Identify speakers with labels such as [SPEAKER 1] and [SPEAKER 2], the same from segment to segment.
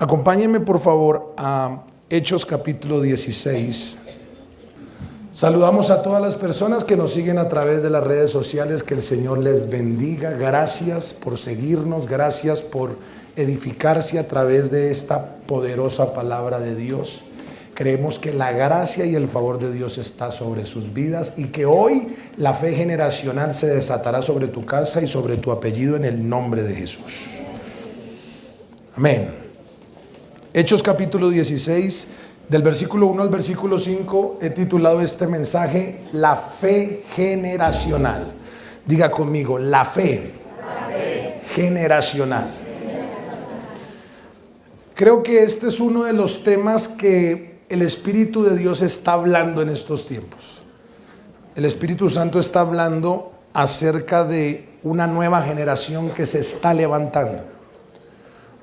[SPEAKER 1] Acompáñenme por favor a Hechos capítulo 16. Saludamos a todas las personas que nos siguen a través de las redes sociales. Que el Señor les bendiga. Gracias por seguirnos, gracias por edificarse a través de esta poderosa palabra de Dios. Creemos que la gracia y el favor de Dios está sobre sus vidas y que hoy la fe generacional se desatará sobre tu casa y sobre tu apellido en el nombre de Jesús. Amén. Hechos capítulo 16, del versículo 1 al versículo 5, he titulado este mensaje La fe generacional. Diga conmigo, la fe generacional. Creo que este es uno de los temas que el Espíritu de Dios está hablando en estos tiempos. El Espíritu Santo está hablando acerca de una nueva generación que se está levantando.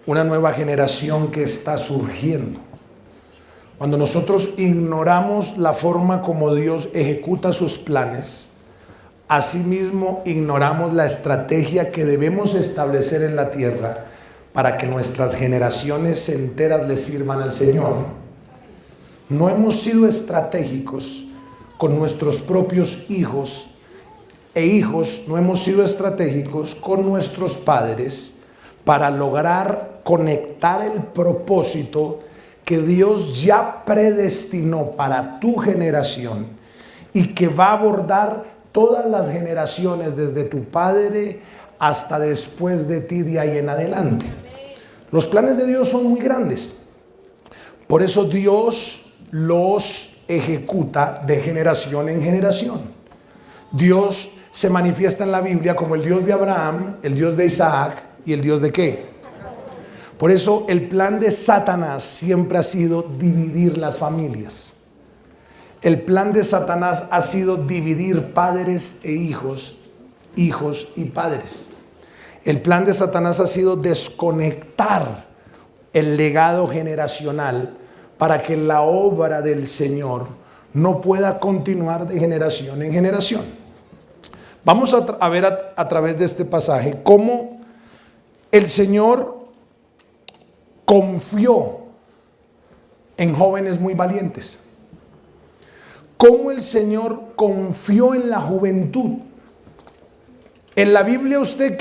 [SPEAKER 1] Una nueva generación que está surgiendo. Cuando nosotros ignoramos la forma como Dios ejecuta sus planes, asimismo ignoramos la estrategia que debemos establecer en la tierra para que nuestras generaciones enteras le sirvan al Señor. No hemos sido estratégicos con nuestros propios hijos no hemos sido estratégicos con nuestros padres para lograr conectar el propósito que Dios ya predestinó para tu generación y que va a abordar todas las generaciones desde tu padre hasta después de ti, de ahí en adelante. Los planes de Dios son muy grandes. Por eso Dios los ejecuta de generación en generación. Dios se manifiesta en la Biblia como el Dios de Abraham, el Dios de Isaac y el Dios de ¿qué? Por eso el plan de Satanás siempre ha sido dividir las familias. El plan de Satanás ha sido dividir padres e hijos, hijos y padres. El plan de Satanás ha sido desconectar el legado generacional para que la obra del Señor no pueda continuar de generación en generación. Vamos a ver a través de este pasaje cómo el Señor confió en jóvenes muy valientes. Cómo el Señor confió en la juventud. En la Biblia usted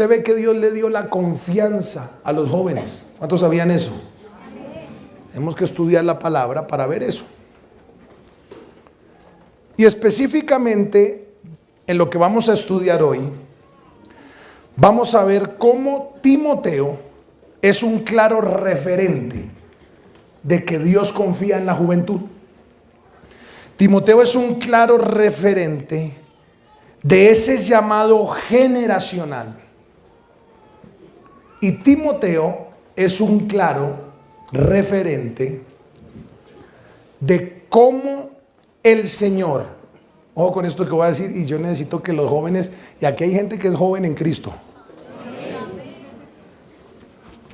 [SPEAKER 1] ve que Dios le dio la confianza a los jóvenes. ¿Cuántos sabían eso? Tenemos que estudiar la palabra para ver eso. Y específicamente en lo que vamos a estudiar hoy, vamos a ver cómo Timoteo es un claro referente de que Dios confía en la juventud. Timoteo es un claro referente de ese llamado generacional. Y Timoteo es un claro referente de cómo el Señor, ojo con esto que voy a decir, y yo necesito que los jóvenes, y aquí hay gente que es joven en Cristo.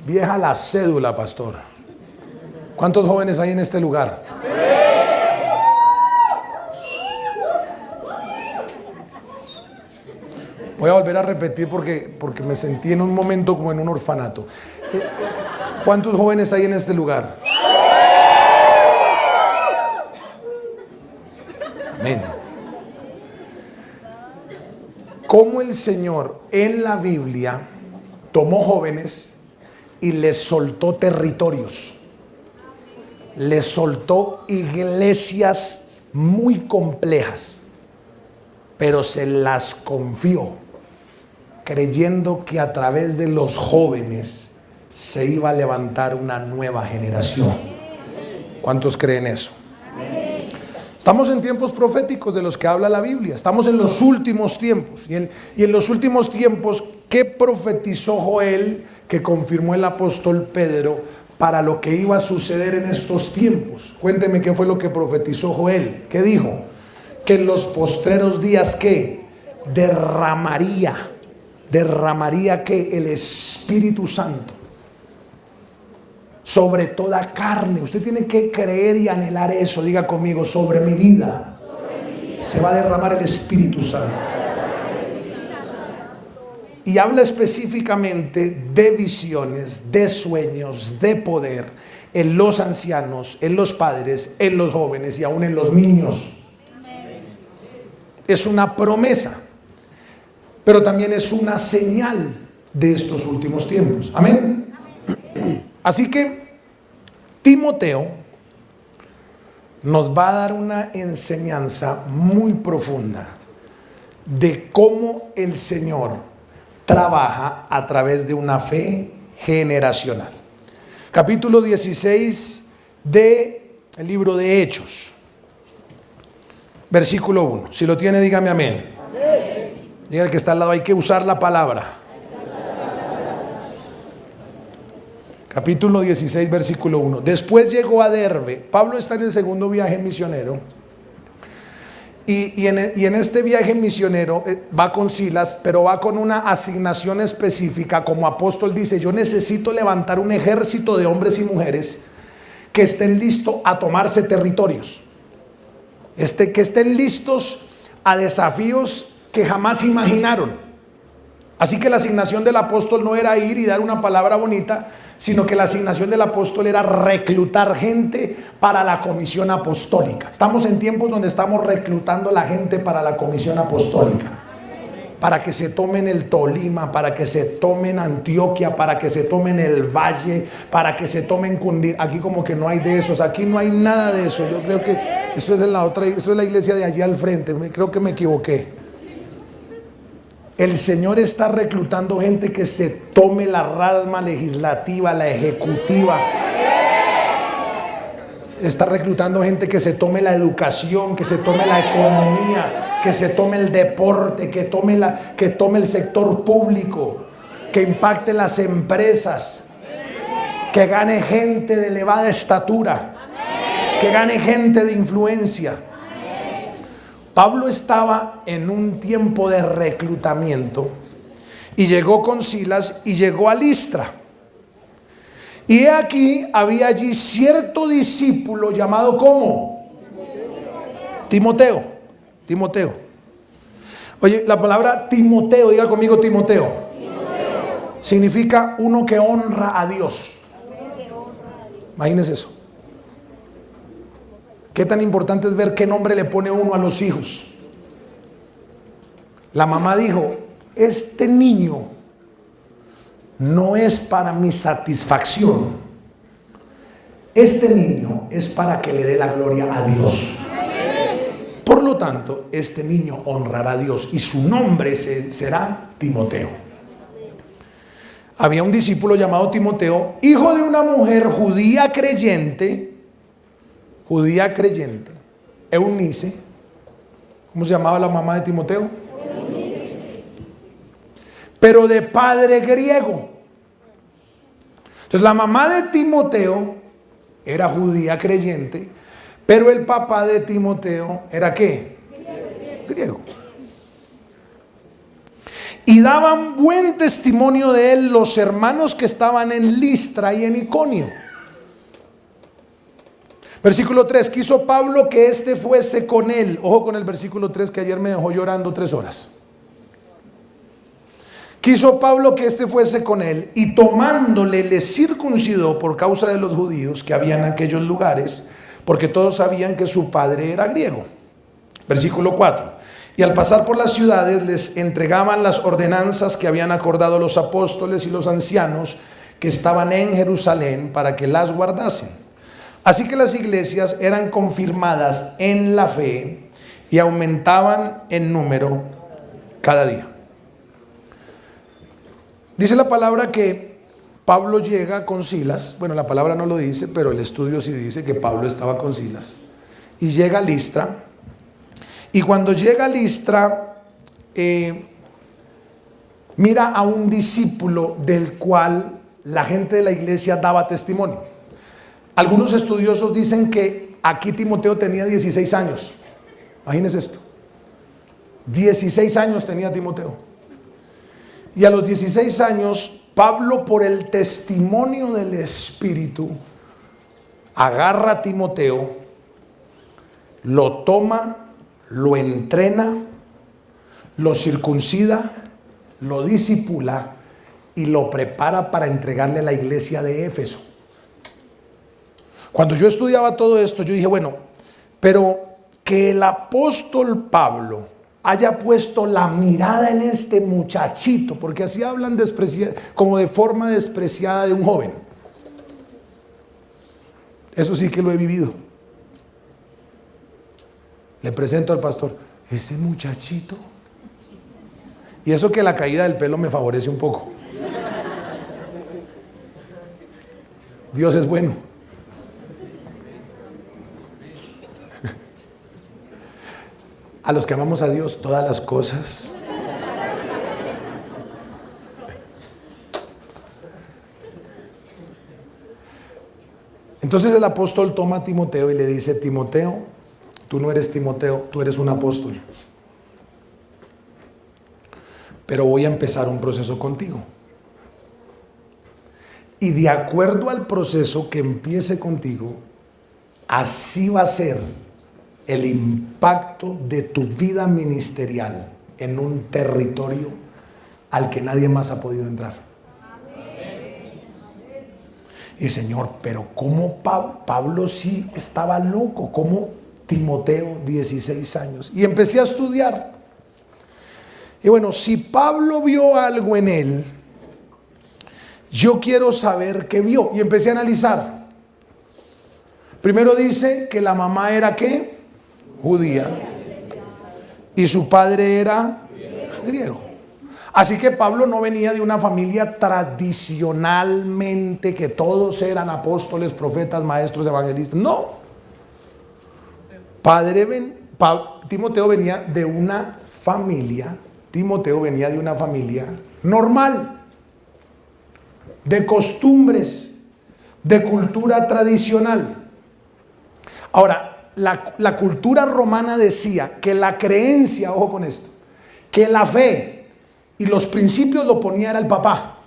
[SPEAKER 1] Vieja la cédula, pastor. ¿Cuántos jóvenes hay en este lugar? Voy a volver a repetir porque me sentí en un momento como en un orfanato. ¿Cuántos jóvenes hay en este lugar? Amén. Cómo el Señor en la Biblia tomó jóvenes y les soltó territorios, les soltó iglesias muy complejas, pero se las confió, creyendo que a través de los jóvenes se iba a levantar una nueva generación. ¿Cuántos creen eso? Estamos en tiempos proféticos de los que habla la Biblia. Estamos en los últimos tiempos. Y en los últimos tiempos, ¿qué profetizó Joel que confirmó el apóstol Pedro para lo que iba a suceder en estos tiempos? Cuénteme qué fue lo que profetizó Joel. ¿Qué dijo? Que en los postreros días, ¿qué? Derramaría que el Espíritu Santo sobre toda carne. Usted tiene que creer y anhelar eso. Diga conmigo, sobre mi vida se va a derramar el Espíritu Santo. y habla específicamente de visiones, de sueños, de poder en los ancianos, en los padres, en los jóvenes y aún en los niños. Es una promesa, pero también es una señal de estos últimos tiempos. Amén. Así que Timoteo nos va a dar una enseñanza muy profunda de cómo el Señor trabaja a través de una fe generacional. Capítulo 16 del libro de Hechos, versículo 1. Si lo tiene, dígame amén. Diga al que está al lado, hay que usar la palabra. Capítulo 16, versículo 1. Después llegó a Derbe. Pablo está en el segundo viaje misionero. Y en este viaje misionero va con Silas, pero va con una asignación específica. Como apóstol dice, yo necesito levantar un ejército de hombres y mujeres que estén listos a tomarse territorios. Que estén listos a desafíos que jamás imaginaron. Así que la asignación del apóstol no era ir y dar una palabra bonita, sino que la asignación del apóstol era reclutar gente para la comisión apostólica. Estamos en tiempos donde estamos reclutando la gente para la comisión apostólica, para que se tomen el Tolima, para que se tomen Antioquia, para que se tomen el Valle, para que se tomen Cundir. Aquí como que no hay de esos, aquí no hay nada de eso. Yo creo que eso es en la otra, eso es la iglesia de allí al frente. Creo que me equivoqué. El Señor está reclutando gente que se tome la rama legislativa, la ejecutiva. Está reclutando gente que se tome la educación, que se tome la economía, que se tome el deporte, que tome el sector público, que impacte las empresas, que gane gente de elevada estatura, que gane gente de influencia. Pablo estaba en un tiempo de reclutamiento y llegó con Silas y llegó a Listra. Y aquí había allí cierto discípulo llamado ¿cómo? Timoteo. Timoteo. Oye, la palabra Timoteo, diga conmigo Timoteo. Significa uno que honra a Dios. Imagínense eso. Qué tan importante es ver qué nombre le pone uno a los hijos. La mamá dijo, este niño no es para mi satisfacción. Este niño es para que le dé la gloria a Dios. Por lo tanto, este niño honrará a Dios y su nombre será Timoteo. Había un discípulo llamado Timoteo, hijo de una mujer judía creyente, Eunice. ¿Cómo se llamaba la mamá de Timoteo? Pero de padre griego. Entonces la mamá de Timoteo era judía creyente, pero el papá de Timoteo era ¿qué? Griego. Y daban buen testimonio de él los hermanos que estaban en Listra y en Iconio. Versículo 3, quiso Pablo que éste fuese con él. Ojo con el versículo 3 que ayer me dejó llorando 3 horas. Quiso Pablo que éste fuese con él y tomándole le circuncidó por causa de los judíos que había en aquellos lugares, porque todos sabían que su padre era griego. Versículo 4, y al pasar por las ciudades les entregaban las ordenanzas que habían acordado los apóstoles y los ancianos que estaban en Jerusalén para que las guardasen. Así que las iglesias eran confirmadas en la fe y aumentaban en número cada día. Dice la palabra que Pablo llega con Silas. Bueno, la palabra no lo dice, pero el estudio sí dice que Pablo estaba con Silas. Y llega a Listra. Y cuando llega a Listra, mira a un discípulo del cual la gente de la iglesia daba testimonio. Algunos estudiosos dicen que aquí Timoteo tenía 16 años. Imagínense esto. 16 años tenía Timoteo. Y a los 16 años, Pablo, por el testimonio del Espíritu, agarra a Timoteo, lo toma, lo entrena, lo circuncida, lo discipula y lo prepara para entregarle a la iglesia de Éfeso. Cuando yo estudiaba todo esto, yo dije, bueno, pero que el apóstol Pablo haya puesto la mirada en este muchachito, porque así hablan como de forma despreciada de un joven. Eso sí que lo he vivido. Le presento al pastor, ese muchachito. Y eso que la caída del pelo me favorece un poco. Dios es bueno. A los que amamos a Dios, todas las cosas. Entonces el apóstol toma a Timoteo y le dice, Timoteo, tú no eres Timoteo, tú eres un apóstol. Pero voy a empezar un proceso contigo. Y de acuerdo al proceso que empiece contigo, así va a ser el impacto de tu vida ministerial en un territorio al que nadie más ha podido entrar. Y Señor, pero ¿cómo Pablo sí estaba loco? ¿Cómo Timoteo, 16 años? Y empecé a estudiar. Y bueno, si Pablo vio algo en él, yo quiero saber qué vio. Y empecé a analizar. Primero dice que la mamá era ¿qué? Judía. Y su padre era griego. Así que Pablo no venía de una familia tradicionalmente que todos eran apóstoles, profetas, maestros, evangelistas. No. Timoteo venía de una familia normal, de costumbres, de cultura tradicional. Ahora, la cultura romana decía que la creencia, ojo con esto, que la fe y los principios lo ponía era el papá.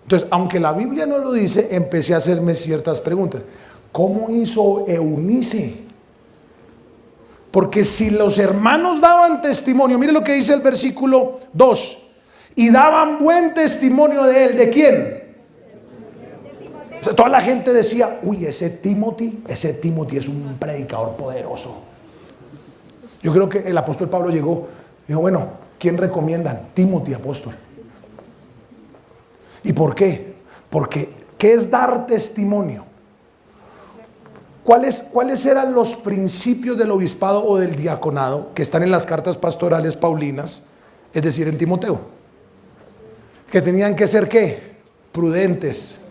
[SPEAKER 1] Entonces, aunque la Biblia no lo dice, empecé a hacerme ciertas preguntas. ¿Cómo hizo Eunice? Porque si los hermanos daban testimonio, mire lo que dice el versículo 2, y daban buen testimonio de él, ¿de quién? O sea, toda la gente decía, uy, ese Timothy es un predicador poderoso. Yo creo que el apóstol Pablo llegó y dijo, bueno, ¿quién recomiendan? Timothy, apóstol. ¿Y por qué? Porque, ¿qué es dar testimonio? ¿Cuáles eran los principios del obispado o del diaconado que están en las cartas pastorales paulinas, es decir, en Timoteo? Que tenían que ser ¿qué? Prudentes,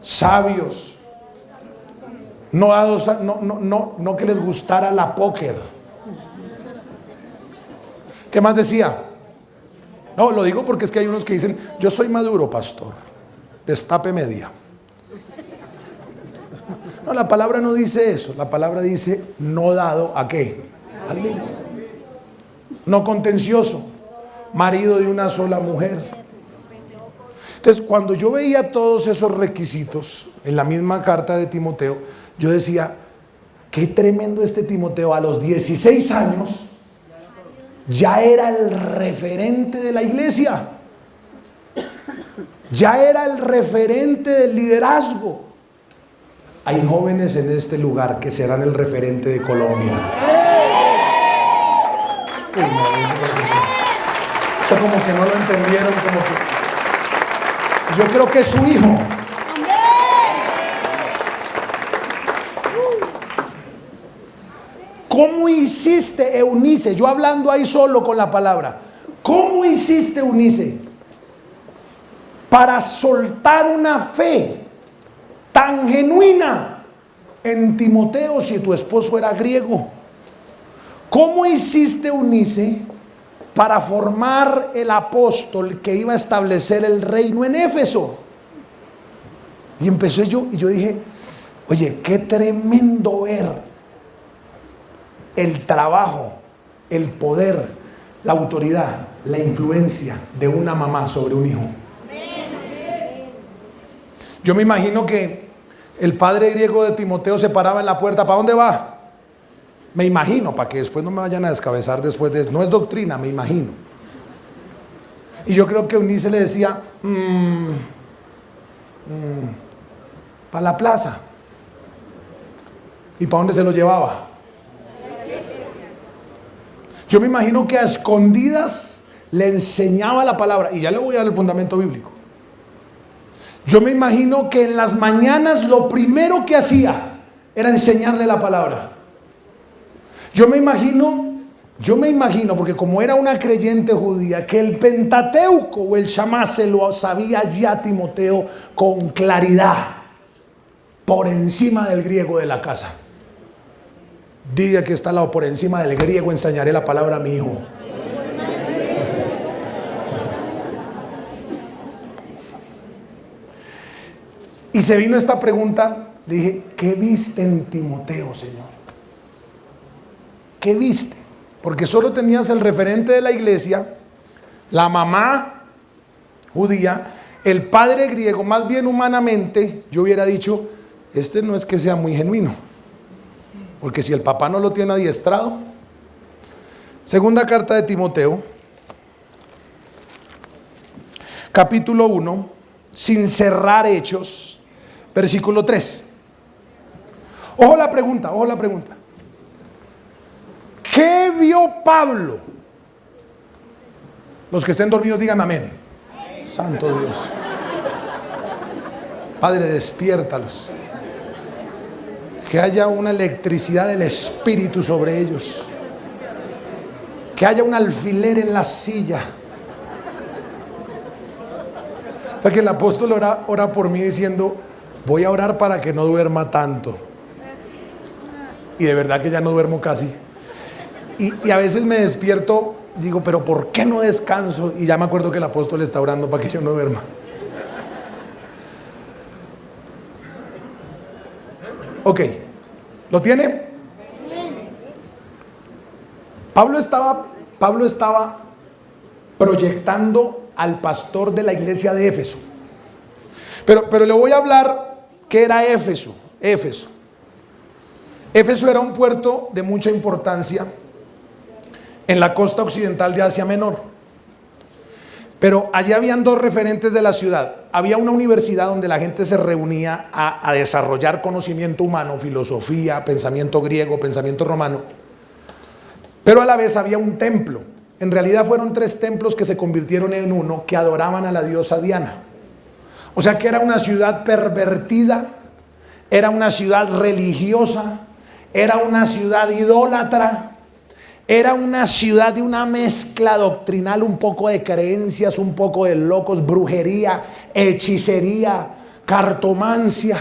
[SPEAKER 1] sabios, no que les gustara la póker. ¿Qué más decía? No, lo digo porque es que hay unos que dicen, yo soy maduro, pastor, destape media. No, la palabra no dice eso. La palabra dice no dado ¿a qué? Al vino. No contencioso, marido de una sola mujer. Entonces, cuando yo veía todos esos requisitos en la misma carta de Timoteo, yo decía, qué tremendo este Timoteo. A los 16 años ya era el referente de la iglesia, ya era el referente del liderazgo. Hay jóvenes en este lugar que serán el referente de Colombia. Eso como que no lo entendieron, como que yo creo que es su hijo. ¿Cómo hiciste, Eunice? Yo hablando ahí solo con la palabra. ¿Cómo hiciste, Eunice, para soltar una fe tan genuina en Timoteo si tu esposo era griego? ¿Cómo hiciste, Eunice, para formar el apóstol que iba a establecer el reino en Éfeso? Y empecé yo y yo dije, oye, qué tremendo ver el trabajo, el poder, la autoridad, la influencia de una mamá sobre un hijo. Yo me imagino que el padre griego de Timoteo se paraba en la puerta. ¿Para dónde va? Me imagino, para que después no me vayan a descabezar después de eso. No es doctrina, me imagino. Y yo creo que Eunice le decía, para la plaza. ¿Y para dónde se lo llevaba? Yo me imagino que a escondidas le enseñaba la palabra. Y ya le voy a dar el fundamento bíblico. Yo me imagino que en las mañanas lo primero que hacía era enseñarle la palabra. Yo me imagino, porque como era una creyente judía, que el Pentateuco o el Shamá se lo sabía ya a Timoteo con claridad, por encima del griego de la casa. Diga que está al lado, por encima del griego enseñaré la palabra a mi hijo. Y se vino esta pregunta, le dije, ¿qué viste en Timoteo, Señor? ¿Qué viste? Porque solo tenías el referente de la iglesia, la mamá judía, el padre griego. Más bien humanamente yo hubiera dicho, este no es que sea muy genuino, porque si el papá no lo tiene adiestrado. Segunda carta de Timoteo, capítulo 1, sin cerrar Hechos, versículo 3. Ojo la pregunta. ¿Qué vio Pablo? Los que estén dormidos digan amén. Santo Dios. Padre, despiértalos. Que haya una electricidad del Espíritu sobre ellos. Que haya un alfiler en la silla. O sea que el apóstol ora por mí diciendo, voy a orar para que no duerma tanto. Y de verdad que ya no duermo casi. Y a veces me despierto, digo, pero ¿por qué no descanso? Y ya me acuerdo que el apóstol está orando para que yo no duerma. Ok, ¿lo tiene? Pablo estaba proyectando al pastor de la iglesia de Éfeso. Pero le voy a hablar qué era Éfeso. Éfeso era un puerto de mucha importancia en la costa occidental de Asia Menor. Pero allí habían dos referentes de la ciudad. Había una universidad donde la gente se reunía a desarrollar conocimiento humano, filosofía, pensamiento griego, pensamiento romano. Pero a la vez había un templo. En realidad fueron 3 templos que se convirtieron en uno, que adoraban a la diosa Diana. O sea que era una ciudad pervertida, era una ciudad religiosa, era una ciudad idólatra. Era una ciudad de una mezcla doctrinal, un poco de creencias, un poco de locos, brujería, hechicería, cartomancia.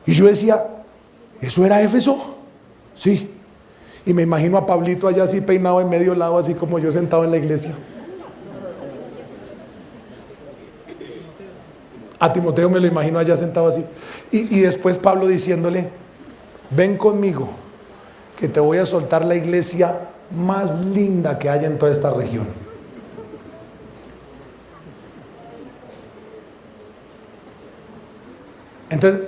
[SPEAKER 1] Y yo decía, ¿eso era Éfeso? Sí. Y me imagino a Pablito allá así peinado en medio lado, así como yo sentado en la iglesia. A Timoteo me lo imagino allá sentado así. Y después Pablo diciéndole, ven conmigo, que te voy a soltar la iglesia más linda que haya en toda esta región. Entonces,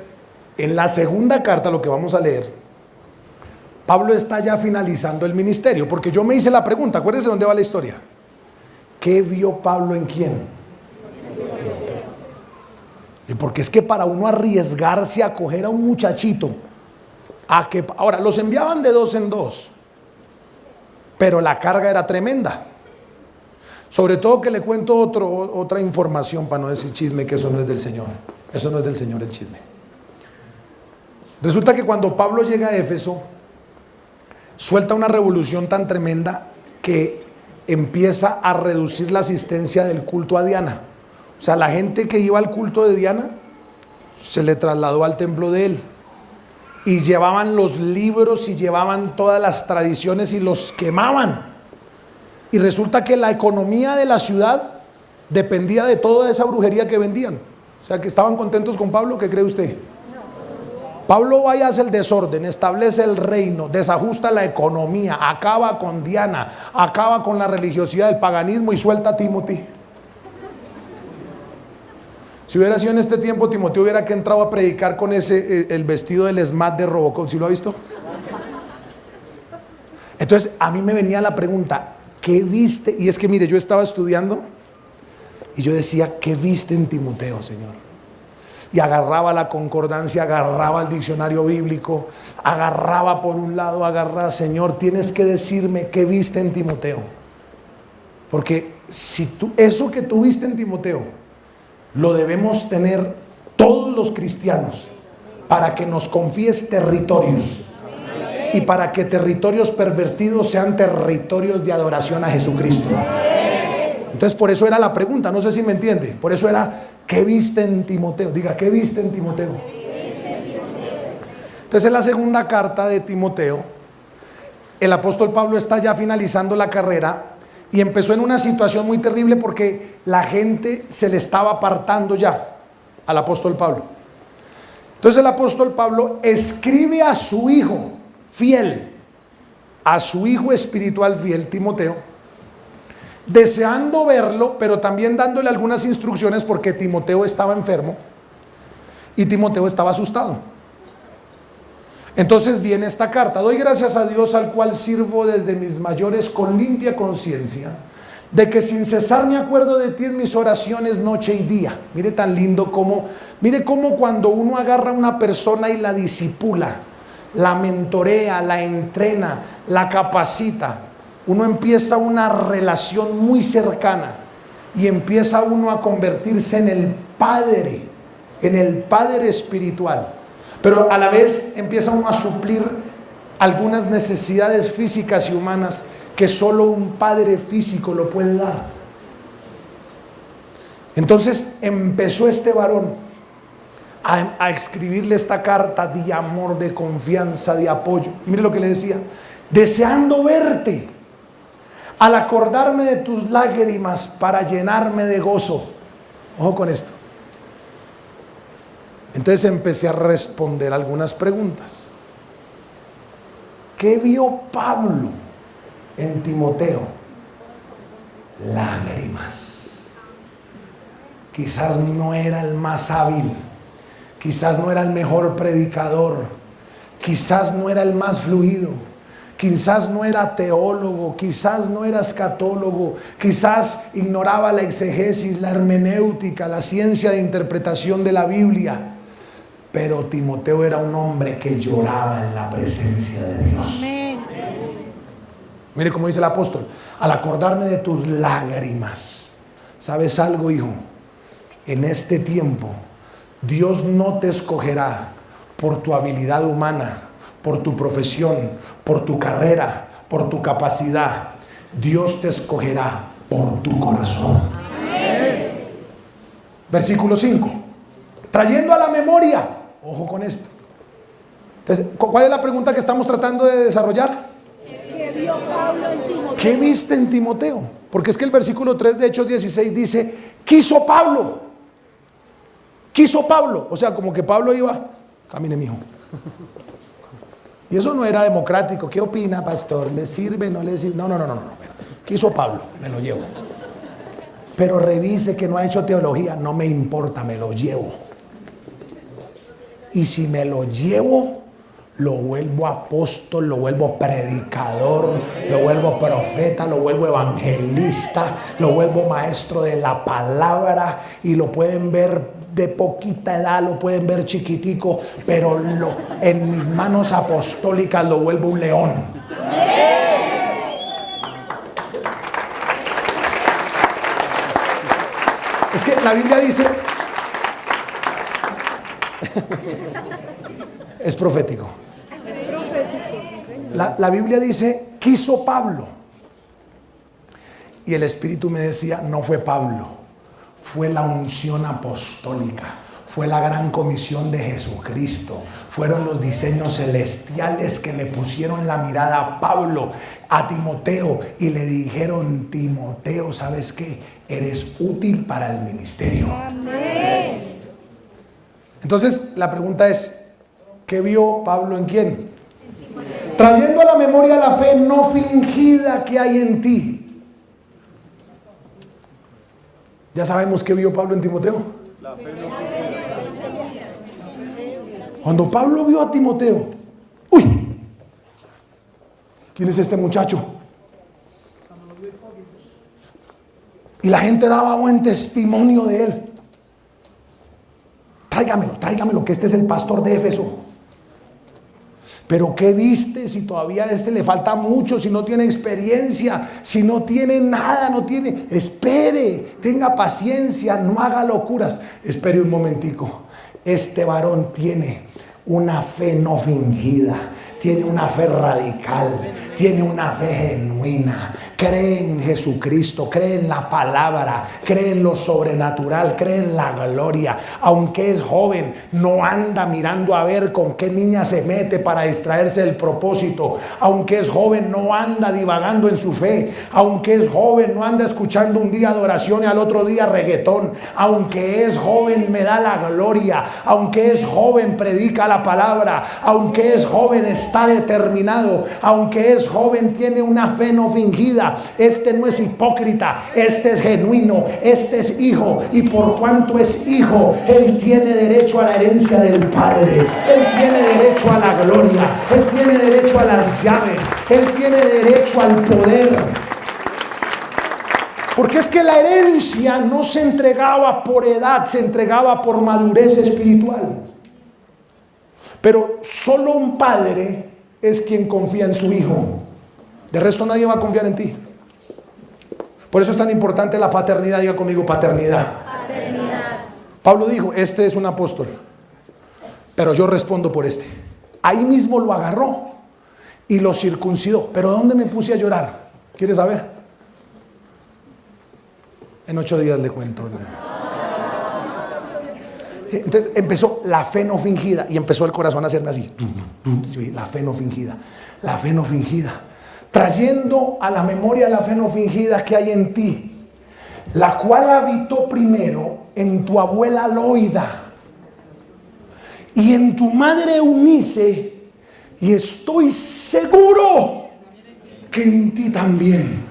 [SPEAKER 1] en la segunda carta, lo que vamos a leer, Pablo está ya finalizando el ministerio, porque yo me hice la pregunta, acuérdense dónde va la historia. ¿Qué vio Pablo en quién? Y porque es que para uno arriesgarse a coger a un muchachito, ahora los enviaban de 2 en 2, pero la carga era tremenda. Sobre todo que le cuento otra información, para no decir chisme, que eso no es del Señor. Eso no es del Señor el chisme. Resulta que cuando Pablo llega a Éfeso, suelta una revolución tan tremenda que empieza a reducir la asistencia del culto a Diana. O sea, la gente que iba al culto de Diana se le trasladó al templo de él. Y llevaban los libros y llevaban todas las tradiciones y los quemaban. Y resulta que la economía de la ciudad dependía de toda esa brujería que vendían. O sea que estaban contentos con Pablo. ¿Qué cree usted? Pablo va y hace el desorden, establece el reino, desajusta la economía, acaba con Diana, acaba con la religiosidad del paganismo y suelta a Timoteo. Si hubiera sido en este tiempo, Timoteo hubiera que entrado a predicar con el vestido del SMAT de Robocop. ¿Sí lo ha visto? Entonces a mí me venía la pregunta, ¿qué viste? Y es que mire, yo estaba estudiando y yo decía, ¿qué viste en Timoteo, Señor? Y agarraba la concordancia, agarraba el diccionario bíblico, agarraba por un lado, agarraba, Señor, tienes que decirme qué viste en Timoteo. Porque si eso que tú viste en Timoteo, lo debemos tener todos los cristianos para que nos confíes territorios y para que territorios pervertidos sean territorios de adoración a Jesucristo. Entonces por eso era la pregunta, no sé si me entiende, por eso era, ¿qué viste en Timoteo? Diga, ¿qué viste en Timoteo? Entonces en la segunda carta de Timoteo, el apóstol Pablo está ya finalizando la carrera y empezó en una situación muy terrible porque la gente se le estaba apartando ya al apóstol Pablo. Entonces el apóstol Pablo escribe a su hijo fiel, a su hijo espiritual fiel, Timoteo, deseando verlo, pero también dándole algunas instrucciones porque Timoteo estaba enfermo y Timoteo estaba asustado. Entonces viene esta carta: doy gracias a Dios, al cual sirvo desde mis mayores con limpia conciencia, de que sin cesar me acuerdo de ti en mis oraciones noche y día. Mire tan lindo como, mire cómo cuando uno agarra a una persona y la disipula, la mentorea, la entrena, la capacita, uno empieza una relación muy cercana y empieza uno a convertirse en el padre espiritual. Pero a la vez empieza uno a suplir algunas necesidades físicas y humanas que solo un padre físico lo puede dar. Entonces empezó este varón a escribirle esta carta de amor, de confianza, de apoyo. Y mire lo que le decía: deseando verte, al acordarme de tus lágrimas para llenarme de gozo. Ojo con esto. Entonces empecé a responder algunas preguntas. ¿Qué vio Pablo en Timoteo? Lágrimas. Quizás no era el más hábil, quizás no era el mejor predicador, quizás no era el más fluido, quizás no era teólogo, quizás no era escatólogo, quizás ignoraba la exegesis, la hermenéutica, la ciencia de interpretación de la Biblia. Pero Timoteo era un hombre que lloraba en la presencia de Dios. Amén. Mire cómo dice el apóstol: al acordarme de tus lágrimas. ¿Sabes algo, hijo? En este tiempo Dios no te escogerá por tu habilidad humana, por tu profesión, por tu carrera, por tu capacidad. Dios te escogerá por tu corazón. Amén. Versículo 5. Trayendo a la memoria, ojo con esto. Entonces, ¿cuál es la pregunta que estamos tratando de desarrollar? ¿Qué vio Pablo en Timoteo? ¿Qué viste en Timoteo? Porque es que el versículo 3 de Hechos 16 dice: quiso Pablo. O sea, como que Pablo iba, camine, mijo. Y eso no era democrático. ¿Qué opina, pastor? ¿Le sirve? ¿No le sirve? No. Quiso Pablo, me lo llevo. Pero revise que no ha hecho teología. No me importa, me lo llevo. Y si me lo llevo, lo vuelvo apóstol, lo vuelvo predicador, lo vuelvo profeta, lo vuelvo evangelista, lo vuelvo maestro de la palabra. Y lo pueden ver de poquita edad, lo pueden ver chiquitico, pero en mis manos apostólicas lo vuelvo un león. Es que la Biblia dice, es profético. La Biblia dice, quiso Pablo. Y el Espíritu me decía, no fue Pablo, fue la unción apostólica, fue la gran comisión de Jesucristo, fueron los diseños celestiales que le pusieron la mirada a Pablo, a Timoteo, y le dijeron: Timoteo, ¿sabes qué? Eres útil para el ministerio. Amén. Entonces la pregunta es, ¿qué vio Pablo en quién? Trayendo a la memoria la fe no fingida que hay en ti. Ya sabemos qué vio Pablo en Timoteo. La fe no fingida. Cuando Pablo vio a Timoteo, uy, ¿quién es este muchacho? Y la gente daba buen testimonio de él. Tráigamelo, que este es el pastor de Éfeso. Pero ¿qué viste si todavía a este le falta mucho, si no tiene experiencia, si no tiene nada, espere, tenga paciencia, no haga locuras? Espere un momentico. Este varón tiene una fe no fingida, tiene una fe radical, tiene una fe genuina. Cree en Jesucristo, cree en la palabra, cree en lo sobrenatural, cree en la gloria. Aunque es joven, no anda mirando a ver con qué niña se mete para distraerse del propósito. Aunque es joven, no anda divagando en su fe. Aunque es joven, no anda escuchando un día adoración y al otro día reggaetón. Aunque es joven, me da la gloria. Aunque es joven, predica la palabra. Aunque es joven, está determinado. Aunque es joven, tiene una fe no fingida. Este no es hipócrita, este es genuino, este es hijo, y por cuanto es hijo, él tiene derecho a la herencia del Padre, él tiene derecho a la gloria, él tiene derecho a las llaves, él tiene derecho al poder. Porque es que la herencia no se entregaba por edad, se entregaba por madurez espiritual. Pero solo un padre es quien confía en su hijo. De resto nadie va a confiar en ti. Por eso es tan importante la paternidad. Diga conmigo, paternidad. Pablo dijo, este es un apóstol, pero yo respondo por este. Ahí mismo lo agarró y lo circuncidó. Pero ¿dónde me puse a llorar? ¿Quieres saber? En 8 días le cuento. Entonces empezó la fe no fingida y empezó el corazón a hacerme así. Yo dije, la fe no fingida, la fe no fingida. Trayendo a la memoria la fe no fingida que hay en ti, la cual habitó primero en tu abuela Loida y en tu madre Eunice, y estoy seguro que en ti también.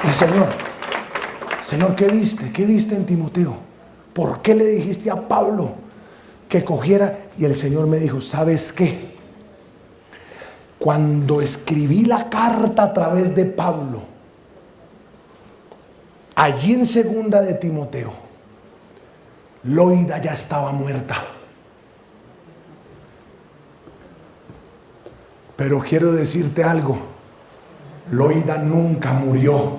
[SPEAKER 1] Y Señor, ¿qué viste? ¿Qué viste en Timoteo? ¿Por qué le dijiste a Pablo que cogiera? Y el Señor me dijo, ¿sabes qué? Cuando escribí la carta a través de Pablo, allí en 2 de Timoteo, Loida ya estaba muerta. Pero quiero decirte algo, Loida nunca murió,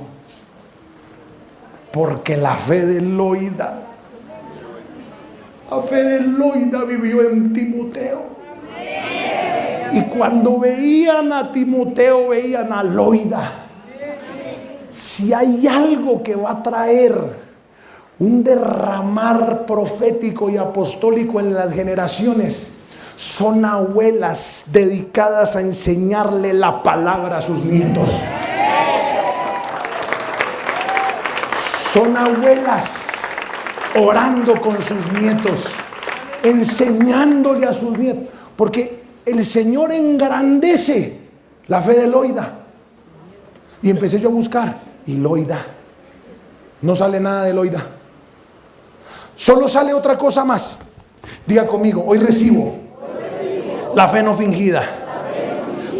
[SPEAKER 1] porque la fe de Loida vivió en Timoteo. Y cuando veían a Timoteo, veían a Loida. Si hay algo que va a traer un derramar profético y apostólico en las generaciones, son abuelas dedicadas a enseñarle la palabra a sus nietos. Son abuelas orando con sus nietos, enseñándole a sus nietos, porque el Señor engrandece la fe de Loida. Y empecé yo a buscar, y Loida, no sale nada de Loida, solo sale otra cosa más. Diga conmigo, hoy recibo la fe no fingida,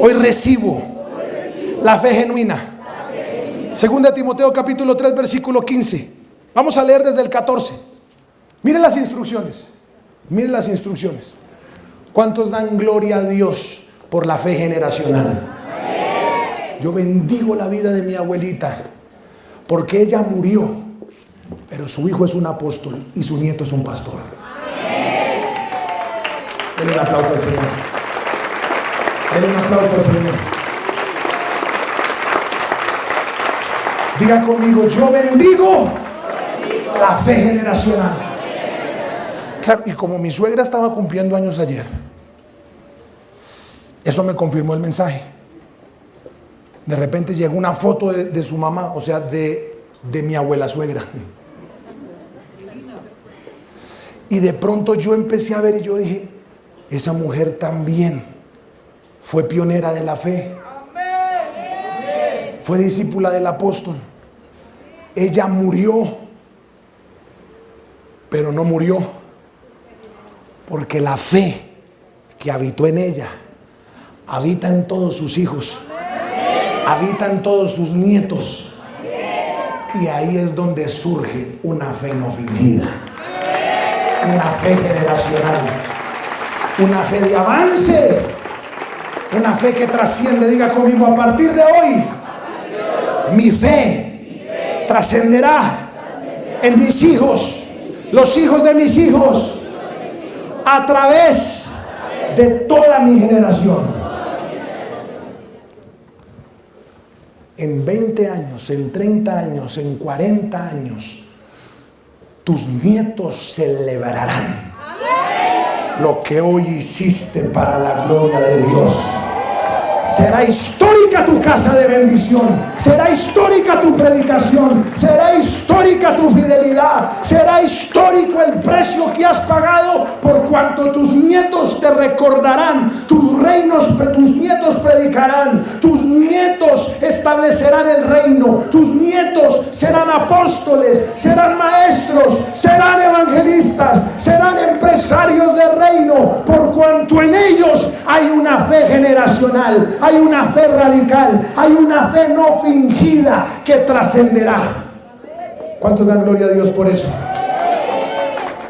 [SPEAKER 1] hoy recibo la fe genuina. 2 Timoteo capítulo 3 versículo 15. Vamos a leer desde el 14. Miren las instrucciones. Miren las instrucciones. ¿Cuántos dan gloria a Dios por la fe generacional? Yo bendigo la vida de mi abuelita, porque ella murió, pero su hijo es un apóstol y su nieto es un pastor. Denle un aplauso al Señor. Denle un aplauso al Señor. Diga conmigo, yo bendigo la fe generacional. Claro, y como mi suegra estaba cumpliendo años ayer, eso me confirmó el mensaje. De repente llegó una foto de su mamá, o sea, de mi abuela suegra. Y de pronto yo empecé a ver y yo dije, esa mujer también fue pionera de la fe. Fue discípula del apóstol. Ella murió, pero no murió porque la fe que habitó en ella, habita en todos sus hijos, habita en todos sus nietos. Y ahí es donde surge una fe no fingida, una fe generacional, una fe de avance, una fe que trasciende. Diga conmigo: a partir de hoy, mi fe trascenderá en mis hijos, los hijos de mis hijos, a través de toda mi generación. En 20 años, en 30 años, en 40 años, tus nietos celebrarán lo que hoy hiciste para la gloria de Dios. Será histórica tu casa de bendición, será histórica tu predicación, será histórica tu fidelidad, será histórico el precio que has pagado, por cuanto tus nietos te recordarán, tus nietos predicarán, tus nietos establecerán el reino, tus nietos serán apóstoles, serán maestros, serán evangelistas, serán empresarios del reino, por cuanto en ellos hay una fe generacional. Hay una fe radical, hay una fe no fingida que trascenderá. ¿Cuántos dan gloria a Dios por eso?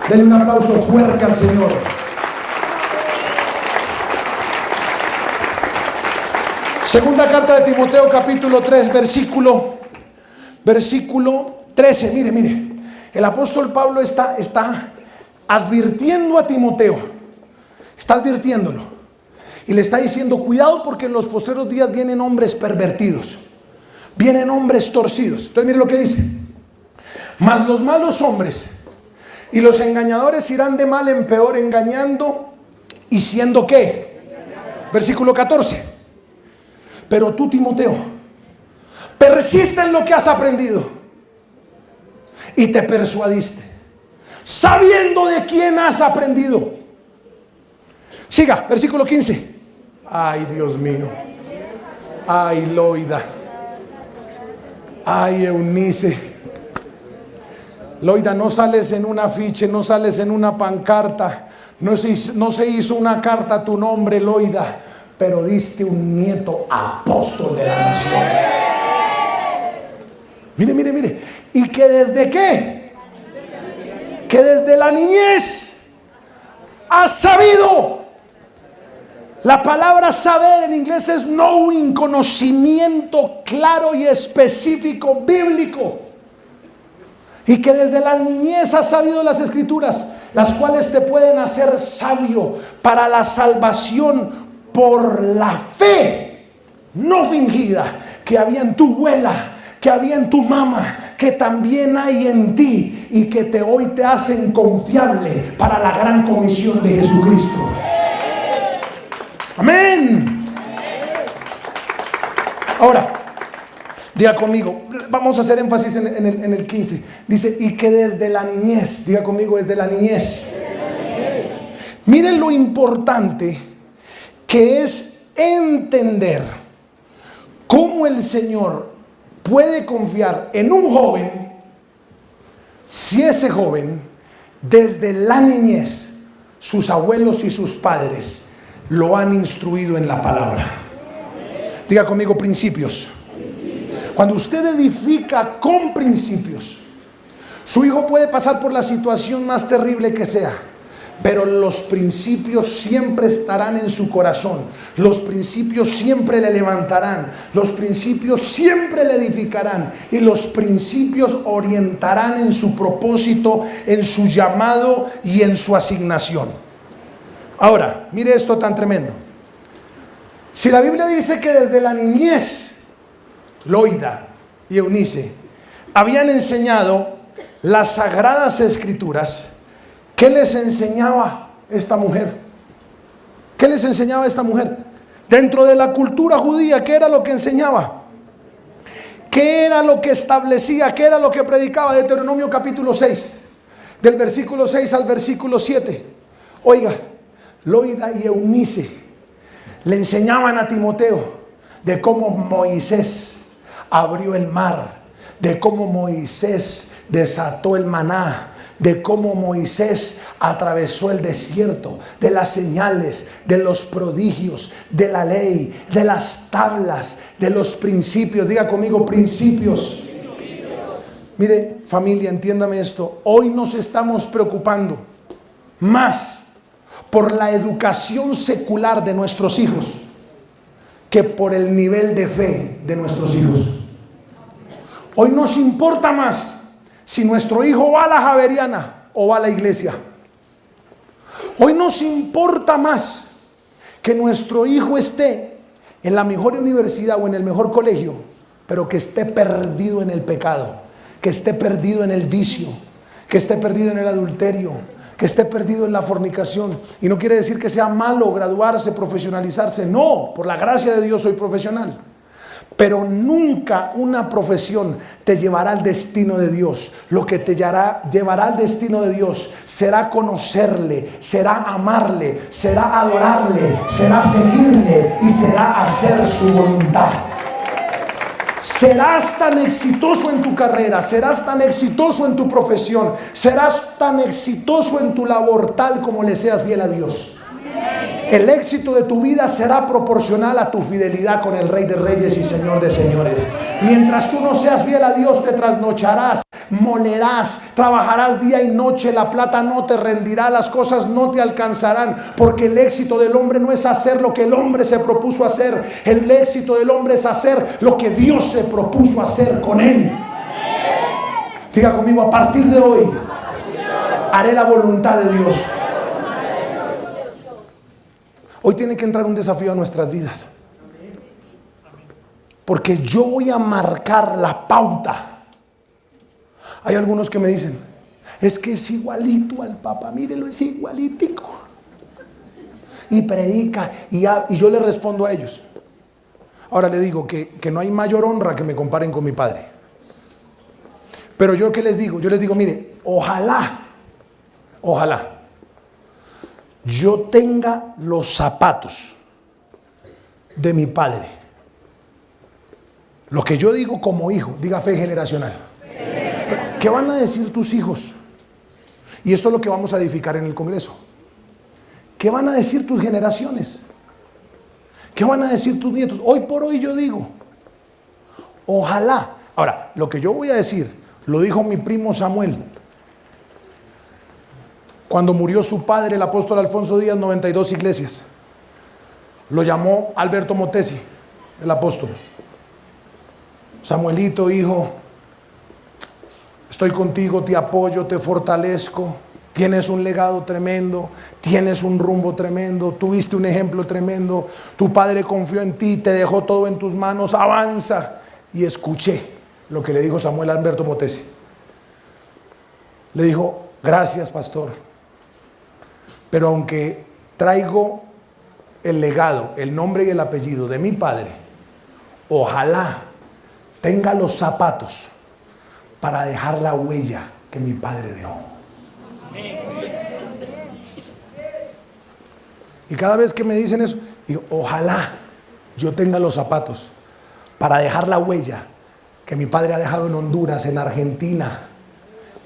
[SPEAKER 1] Denle un aplauso fuerte al Señor. Segunda carta de Timoteo, capítulo 3, versículo 13. Mire, el apóstol Pablo está advirtiendo a Timoteo, está advirtiéndolo. Y le está diciendo: cuidado, porque en los postreros días vienen hombres pervertidos, vienen hombres torcidos. Entonces mire lo que dice: mas los malos hombres y los engañadores irán de mal en peor, engañando y siendo ¿qué? Versículo 14. Pero tú, Timoteo, persiste en lo que has aprendido y te persuadiste, sabiendo de quién has aprendido. Siga, versículo 15. Ay, Dios mío. Ay, Loida. Ay, Eunice. Loida, no sales en un afiche, no sales en una pancarta, no se hizo una carta a tu nombre, Loida, pero diste un nieto apóstol de la nación. Mire. ¿Y que desde qué? Que desde la niñez has sabido. La palabra saber en inglés es knowing, conocimiento claro y específico bíblico. Y que desde la niñez has sabido las escrituras, las cuales te pueden hacer sabio para la salvación por la fe no fingida que había en tu abuela, que había en tu mamá, que también hay en ti, y que hoy te hacen confiable para la gran comisión de Jesucristo. Amén. Ahora, diga conmigo, vamos a hacer énfasis en el 15. Dice: y que desde la niñez, diga conmigo, desde la niñez. Miren lo importante que es entender cómo el Señor puede confiar en un joven, si ese joven desde la niñez, sus abuelos y sus padres lo han instruido en la palabra. Diga conmigo: principios. Cuando usted edifica con principios, su hijo puede pasar por la situación más terrible que sea, pero los principios siempre estarán en su corazón. Los principios siempre le levantarán, los principios siempre le edificarán, y los principios orientarán en su propósito, en su llamado y en su asignación. Ahora, mire esto tan tremendo. Si la Biblia dice que desde la niñez Loida y Eunice habían enseñado las sagradas escrituras, ¿qué les enseñaba esta mujer? ¿Qué les enseñaba esta mujer? Dentro de la cultura judía, ¿qué era lo que enseñaba? ¿Qué era lo que establecía? ¿Qué era lo que predicaba? Deuteronomio capítulo 6, del versículo 6 al versículo 7. Oiga, Loida y Eunice le enseñaban a Timoteo de cómo Moisés abrió el mar, de cómo Moisés desató el maná, de cómo Moisés atravesó el desierto, de las señales, de los prodigios, de la ley, de las tablas, de los principios. Diga conmigo, principios. Mire, familia, entiéndame esto. Hoy nos estamos preocupando más por la educación secular de nuestros hijos que por el nivel de fe de nuestros hijos. Hoy nos importa más si nuestro hijo va a la Javeriana o va a la iglesia. Hoy nos importa más que nuestro hijo esté en la mejor universidad o en el mejor colegio, pero que esté perdido en el pecado, que esté perdido en el vicio, que esté perdido en el adulterio, que esté perdido en la fornicación. Y no quiere decir que sea malo graduarse, profesionalizarse. No, por la gracia de Dios soy profesional. Pero nunca una profesión te llevará al destino de Dios. Lo que te llevará al destino de Dios será conocerle, será amarle, será adorarle, será seguirle y será hacer su voluntad. Serás tan exitoso en tu carrera, serás tan exitoso en tu profesión, serás tan exitoso en tu labor, tal como le seas fiel a Dios. El éxito de tu vida será proporcional a tu fidelidad con el Rey de Reyes y Señor de Señores. Mientras tú no seas fiel a Dios, te trasnocharás, molerás, trabajarás día y noche, la plata no te rendirá, las cosas no te alcanzarán, porque el éxito del hombre no es hacer lo que el hombre se propuso hacer. El éxito del hombre es hacer lo que Dios se propuso hacer con él. Diga conmigo, a partir de hoy haré la voluntad de Dios. Hoy tiene que entrar un desafío a nuestras vidas, porque yo voy a marcar la pauta. Hay algunos que me dicen, es que es igualito al Papa, mírelo, es igualitico. Y predica, y yo le respondo a ellos. Ahora le digo que no hay mayor honra que me comparen con mi padre. Pero yo, ¿qué les digo? Yo les digo, mire, ojalá yo tenga los zapatos de mi padre. Lo que yo digo como hijo, diga fe generacional. ¿Qué van a decir tus hijos? Y esto es lo que vamos a edificar en el Congreso. ¿Qué van a decir tus generaciones? ¿Qué van a decir tus nietos? Hoy por hoy yo digo, ojalá. Ahora, lo que yo voy a decir, lo dijo mi primo Samuel. Cuando murió su padre, el apóstol Alfonso Díaz, 92 iglesias. Lo llamó Alberto Motesi, el apóstol. Samuelito, hijo, estoy contigo, te apoyo, te fortalezco. Tienes un legado tremendo, tienes un rumbo tremendo, tuviste un ejemplo tremendo. Tu padre confió en ti, te dejó todo en tus manos, avanza. Y escuché lo que le dijo Samuel a Alberto Motesi. Le dijo, gracias, pastor. Pero aunque traigo el legado, el nombre y el apellido de mi padre, ojalá tenga los zapatos para dejar la huella que mi padre dejó. Y cada vez que me dicen eso, digo, ojalá yo tenga los zapatos para dejar la huella que mi padre ha dejado en Honduras, en Argentina,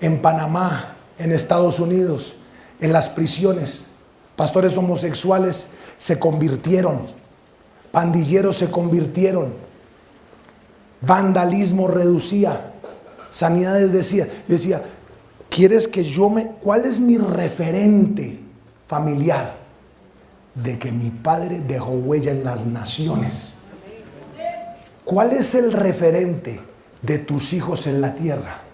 [SPEAKER 1] en Panamá, en Estados Unidos, en las prisiones. Pastores homosexuales se convirtieron, pandilleros se convirtieron, vandalismo reducía, sanidades decía. Yo decía, ¿quieres que cuál es mi referente familiar de que mi padre dejó huella en las naciones? ¿Cuál es el referente de tus hijos en la tierra?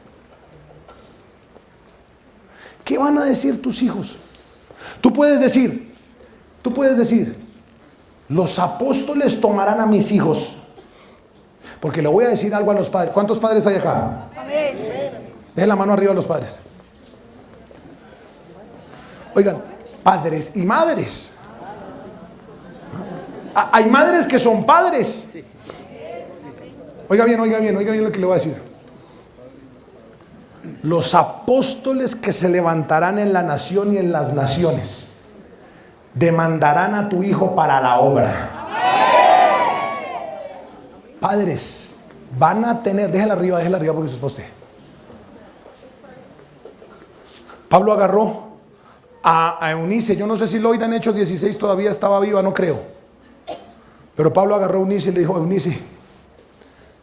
[SPEAKER 1] ¿Qué van a decir tus hijos? Tú puedes decir, los apóstoles tomarán a mis hijos. Porque le voy a decir algo a los padres. ¿Cuántos padres hay acá? Amén. Dejen la mano arriba a los padres. Oigan, padres y madres. Hay madres que son padres. Oiga bien lo que le voy a decir. Los apóstoles que se levantarán en la nación y en las naciones demandarán a tu hijo para la obra. Padres van a tener, déjela arriba porque eso es para usted. Pablo agarró a Eunice. Yo no sé si Loida en Hechos 16 todavía estaba viva, no creo. Pero Pablo agarró a Eunice y le dijo: Eunice,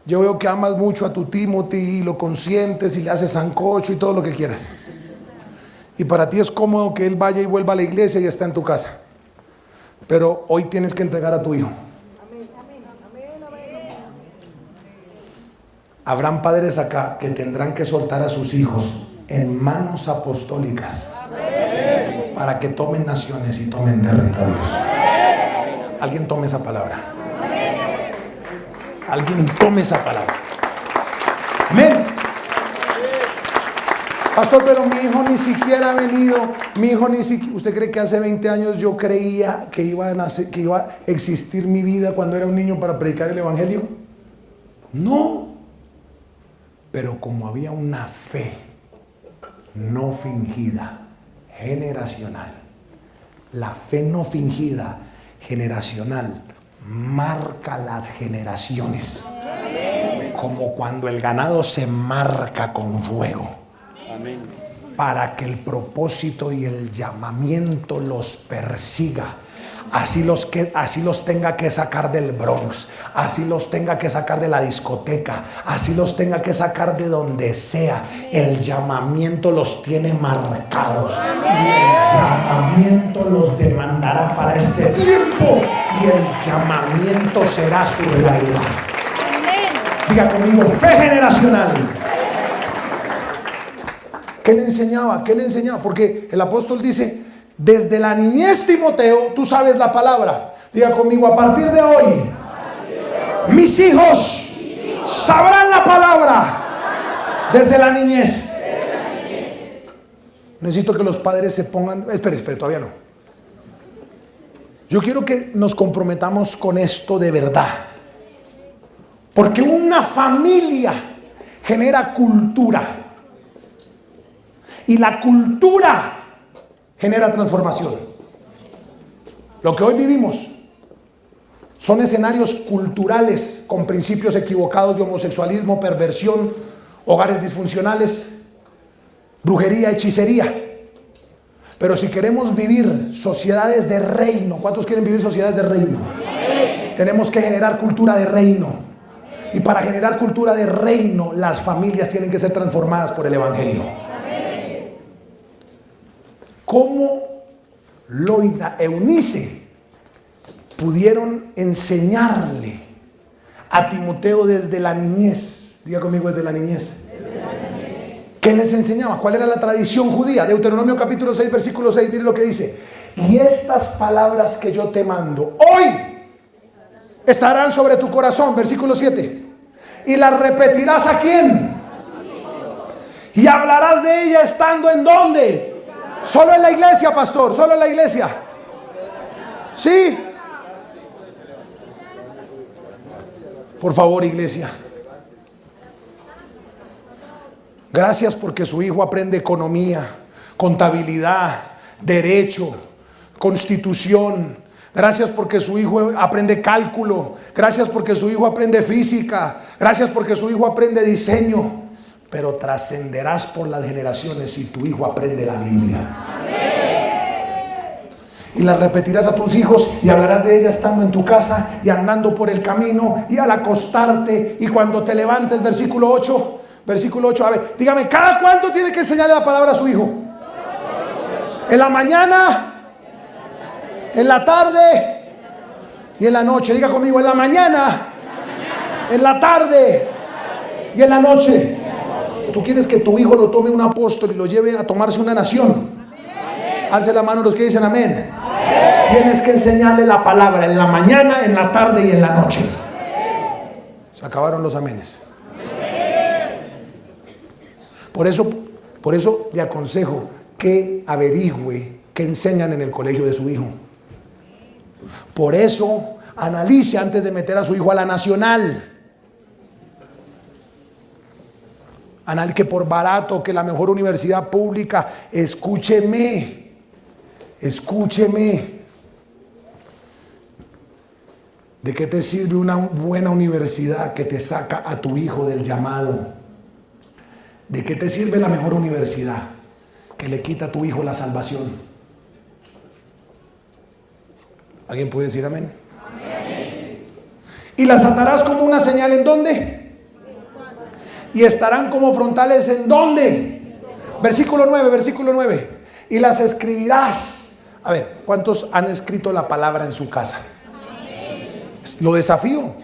[SPEAKER 1] yo veo que amas mucho a tu Timothy y lo consientes y le haces sancocho y todo lo que quieras. Y para ti es cómodo que él vaya y vuelva a la iglesia y está en tu casa. Pero hoy tienes que entregar a tu hijo. Habrán padres acá que tendrán que soltar a sus hijos en manos apostólicas para que tomen naciones y tomen territorios. Alguien tome esa palabra. Alguien tome esa palabra. Amén. Pastor, pero mi hijo ni siquiera ha venido. Mi hijo ni siquiera. ¿Usted cree que hace 20 años yo creía que iba a existir mi vida cuando era un niño para predicar el evangelio? No. Pero como había una fe no fingida, generacional, la fe no fingida, generacional, marca las generaciones. Como cuando el ganado se marca con fuego. Para que el propósito y el llamamiento los persiga. Así los tenga que sacar del Bronx, así los tenga que sacar de la discoteca, así los tenga que sacar de donde sea. El llamamiento los tiene marcados. Y el llamamiento los demandará para este tiempo. Y el llamamiento será su realidad. Diga conmigo: fe generacional. ¿Qué le enseñaba? ¿Qué le enseñaba? Porque el apóstol dice: desde la niñez, Timoteo, tú sabes la palabra. Diga conmigo: a partir de hoy, mis hijos sabrán la palabra desde la niñez. Necesito que los padres se pongan. Espere, todavía no. Yo quiero que nos comprometamos con esto de verdad. Porque una familia genera cultura. Y la cultura genera transformación. Lo que hoy vivimos son escenarios culturales con principios equivocados de homosexualismo, perversión, hogares disfuncionales, brujería, hechicería. Pero si queremos vivir sociedades de reino, ¿cuántos quieren vivir sociedades de reino? Tenemos que generar cultura de reino. Y para generar cultura de reino, las familias tienen que ser transformadas por el evangelio. ¿Cómo Loida, Eunice pudieron enseñarle a Timoteo desde la niñez? Diga conmigo: desde la niñez. ¿Qué les enseñaba? ¿Cuál era la tradición judía? Deuteronomio capítulo 6, versículo 6, mire lo que dice: y estas palabras que yo te mando hoy estarán sobre tu corazón, versículo 7, y las repetirás ¿a quién? Y hablarás de ella estando ¿en dónde? Solo en la iglesia, pastor, solo en la iglesia. Sí. Por favor, iglesia. Gracias porque su hijo aprende economía, contabilidad, derecho, constitución. Gracias porque su hijo aprende cálculo. Gracias porque su hijo aprende física. Gracias porque su hijo aprende diseño. Pero trascenderás por las generaciones si tu hijo aprende la Biblia. Amén. Y la repetirás a tus hijos y hablarás de ella estando en tu casa y andando por el camino y al acostarte y cuando te levantes. Versículo 8. A ver, dígame, ¿cada cuánto tiene que enseñarle la palabra a su hijo? En la mañana, en la tarde y en la noche. Diga conmigo: en la mañana, en la tarde y en la noche. Tú quieres que tu hijo lo tome un apóstol y lo lleve a tomarse una nación. Alce la mano los que dicen amén. Tienes que enseñarle la palabra en la mañana, en la tarde y en la noche. Se acabaron los amenes. Por eso le aconsejo que averigüe qué enseñan en el colegio de su hijo. Por eso analice antes de meter a su hijo a la nacional. Que por barato, que la mejor universidad pública. Escúcheme. ¿De qué te sirve una buena universidad que te saca a tu hijo del llamado? ¿De qué te sirve la mejor universidad que le quita a tu hijo la salvación. ¿Alguien puede decir amén? Amén. Y las atarás como una señal, ¿en dónde? Y estarán como frontales, ¿en dónde? Versículo 9. Y las escribirás. A ver, ¿cuántos han escrito la palabra en su casa? Lo desafío.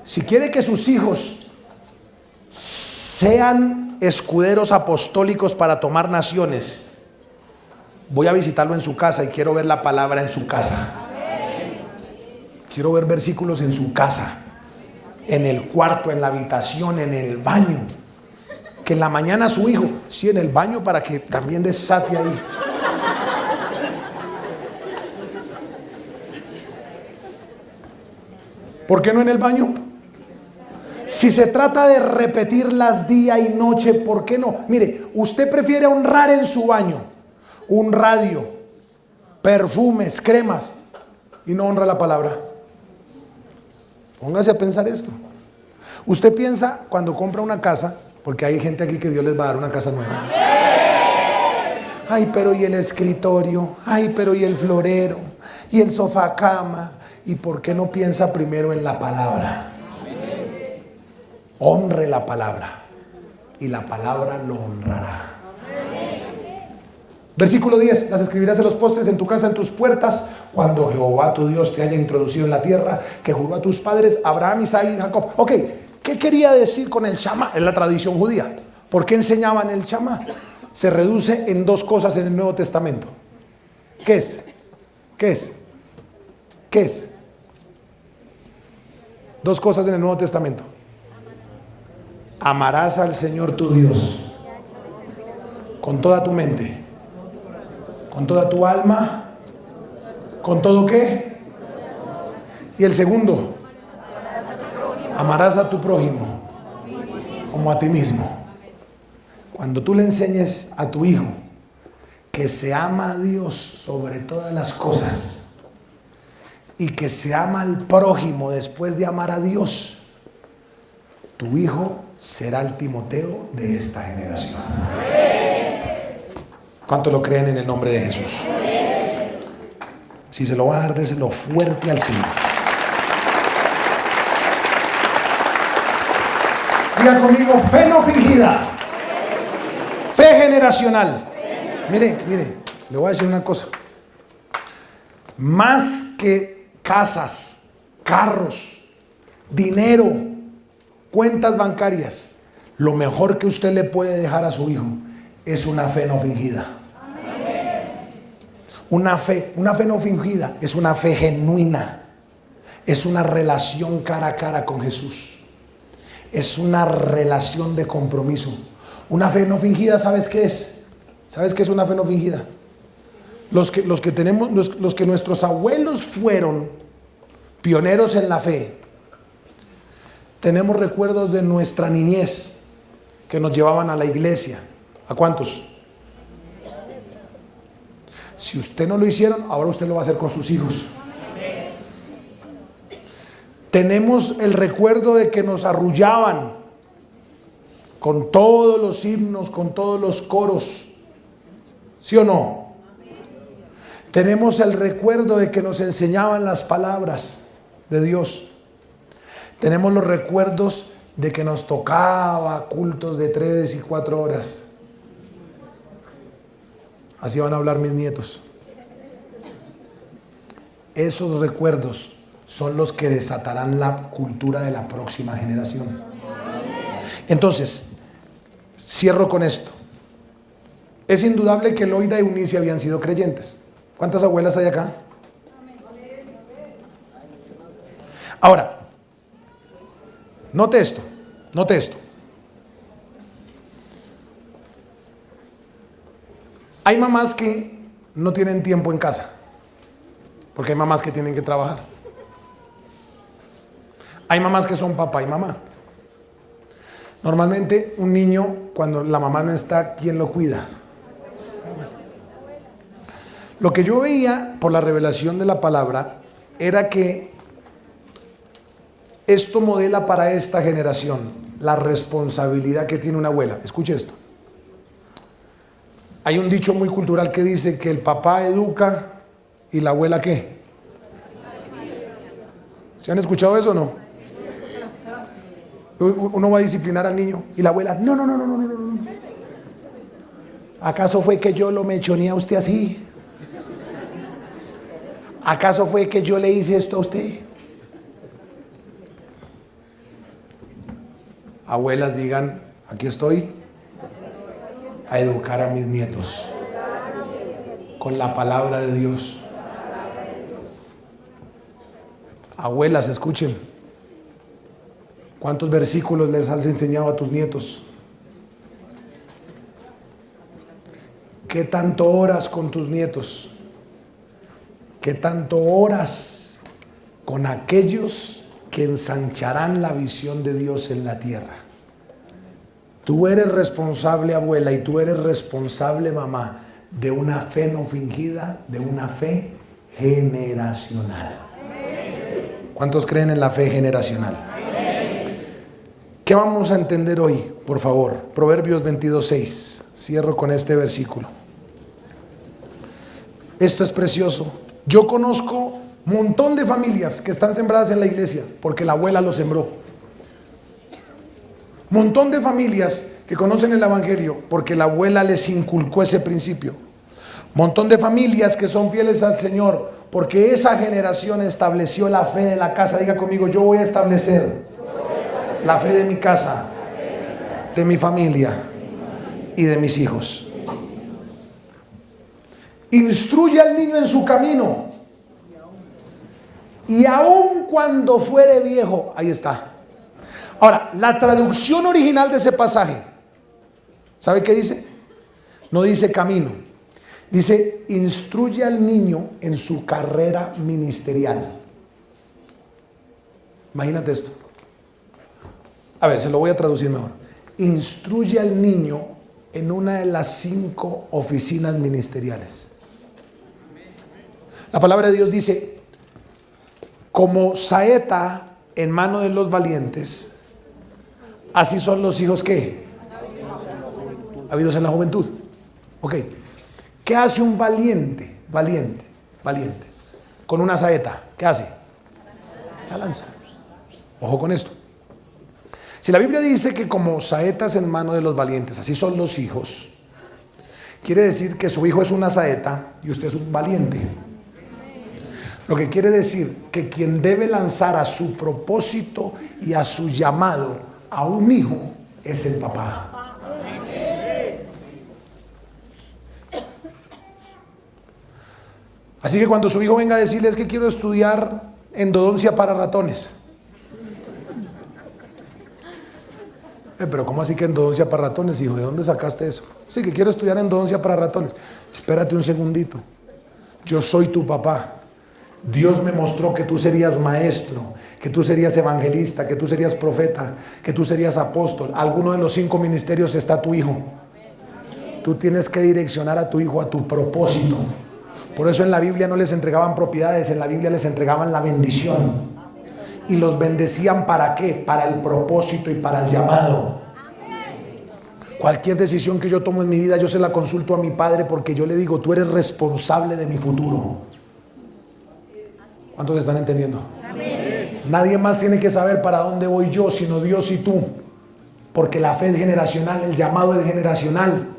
[SPEAKER 1] Si quiere que sus hijos sean escuderos apostólicos para tomar naciones, voy a visitarlo en su casa y quiero ver la palabra en su casa. Quiero ver versículos en su casa, en el cuarto, en la habitación, en el baño. Que en la mañana su hijo, sí, en el baño, para que también desate ahí. ¿Por qué no en el baño? Si se trata de repetirlas día y noche, ¿por qué no? Mire, usted prefiere honrar en su baño un radio, perfumes, cremas, y no honra la palabra. Póngase a pensar esto. Usted piensa cuando compra una casa, porque hay gente aquí que Dios les va a dar una casa nueva. Ay, pero y el escritorio, ay, pero y el florero, y el sofá cama. ¿Y por qué no piensa primero en la palabra? Honre la palabra y la palabra lo honrará. Versículo 10. Las escribirás en los postes, en tu casa, en tus puertas, cuando Jehová tu Dios te haya introducido en la tierra que juró a tus padres, Abraham, Isaac y Jacob. Ok, ¿qué quería decir con el Shama? Es la tradición judía. ¿Por qué enseñaban el Shama? Se reduce en dos cosas en el Nuevo Testamento. ¿Qué es? ¿Qué es? ¿Qué es? Dos cosas en el Nuevo Testamento. Amarás al Señor tu Dios con toda tu mente, con toda tu alma, con todo ¿qué? Y el segundo, amarás a tu prójimo como a ti mismo. Cuando tú le enseñes a tu hijo que se ama a Dios sobre todas las cosas y que se ama al prójimo después de amar a Dios, tu hijo será el Timoteo de esta generación. ¿Cuánto lo creen en el nombre de Jesús? Si se lo va a dar, déselo fuerte al Señor. Diga conmigo, fe no fingida, fe generacional. Mire, le voy a decir una cosa. Más que casas, carros, dinero, cuentas bancarias, lo mejor que usted le puede dejar a su hijo es una fe no fingida. Una fe no fingida es una fe genuina. Es una relación cara a cara con Jesús. Es una relación de compromiso. Una fe no fingida, ¿sabes qué es? ¿Sabes qué es una fe no fingida? Los que nuestros abuelos fueron pioneros en la fe, tenemos recuerdos de nuestra niñez que nos llevaban a la iglesia. ¿A cuántos? Si usted no lo hicieron, ahora usted lo va a hacer con sus hijos. Tenemos el recuerdo de que nos arrullaban con todos los himnos, con todos los coros. ¿Sí o no? Tenemos el recuerdo de que nos enseñaban las palabras de Dios. Tenemos los recuerdos de que nos tocaba cultos de 3 y 4 horas. Así van a hablar mis nietos. Esos recuerdos son los que desatarán la cultura de la próxima generación. Entonces, cierro con esto. Es indudable que Loida y Eunice habían sido creyentes. ¿Cuántas abuelas hay acá? Ahora, note esto. Hay mamás que no tienen tiempo en casa, porque hay mamás que tienen que trabajar. Hay mamás que son papá y mamá. Normalmente un niño, cuando la mamá no está, ¿quién lo cuida? Lo que yo veía por la revelación de la palabra era que esto modela para esta generación la responsabilidad que tiene una abuela. Escuche esto. Hay un dicho muy cultural que dice que el papá educa y la abuela ¿qué? ¿Se han escuchado eso o no? Uno va a disciplinar al niño y la abuela, no. ¿Acaso fue que yo lo mechoneé a usted así? ¿Acaso fue que yo le hice esto a usted? Abuelas, digan, aquí estoy a educar a mis nietos con la palabra de Dios. Abuelas, escuchen. ¿Cuántos versículos les has enseñado a tus nietos? ¿Qué tanto oras con tus nietos? ¿Qué tanto oras con aquellos que ensancharán la visión de Dios en la tierra? Tú eres responsable, abuela, y tú eres responsable, mamá, de una fe no fingida, de una fe generacional. ¿Cuántos creen en la fe generacional? ¿Qué vamos a entender hoy, por favor? Proverbios 22:6. Cierro con este versículo. Esto es precioso. Yo conozco un montón de familias que están sembradas en la iglesia porque la abuela lo sembró. Montón de familias que conocen el evangelio porque la abuela les inculcó ese principio. Montón de familias que son fieles al Señor porque esa generación estableció la fe de la casa. Diga conmigo, yo voy a establecer la fe de mi casa, de mi familia y de mis hijos. Instruye al niño en su camino y aun cuando fuere viejo, ahí está. Ahora, la traducción original de ese pasaje, ¿sabe qué dice? No dice camino, dice instruye al niño en su carrera ministerial. Imagínate esto. A ver, se lo voy a traducir mejor. Instruye al niño en una de las 5 oficinas ministeriales. La palabra de Dios dice, como saeta en mano de los valientes, así son los hijos ¿qué? Habidos en la juventud. Ok. ¿Qué hace un valiente? Valiente. Con una saeta. ¿Qué hace? La lanza. Ojo con esto. Si la Biblia dice que como saetas en mano de los valientes, así son los hijos, quiere decir que su hijo es una saeta y usted es un valiente. Lo que quiere decir que quien debe lanzar a su propósito y a su llamado a un hijo es el papá. Así que cuando su hijo venga a decirles que quiero estudiar endodoncia para ratones, pero ¿cómo así que endodoncia para ratones, hijo? ¿De dónde sacaste eso? Sí, que quiero estudiar endodoncia para ratones. Espérate un segundito. Yo soy tu papá. Dios me mostró que tú serías maestro, que tú serías evangelista, que tú serías profeta, que tú serías apóstol. Alguno de los 5 ministerios está tu hijo. Tú tienes que direccionar a tu hijo a tu propósito. Por eso en la Biblia no les entregaban propiedades, en la Biblia les entregaban la bendición. Y los bendecían ¿para qué? Para el propósito y para el llamado. Cualquier decisión que yo tomo en mi vida, yo se la consulto a mi padre porque yo le digo, tú eres responsable de mi futuro. ¿Cuántos están entendiendo? Amén. Nadie más tiene que saber para dónde voy yo, sino Dios y tú. Porque la fe es generacional, el llamado es generacional.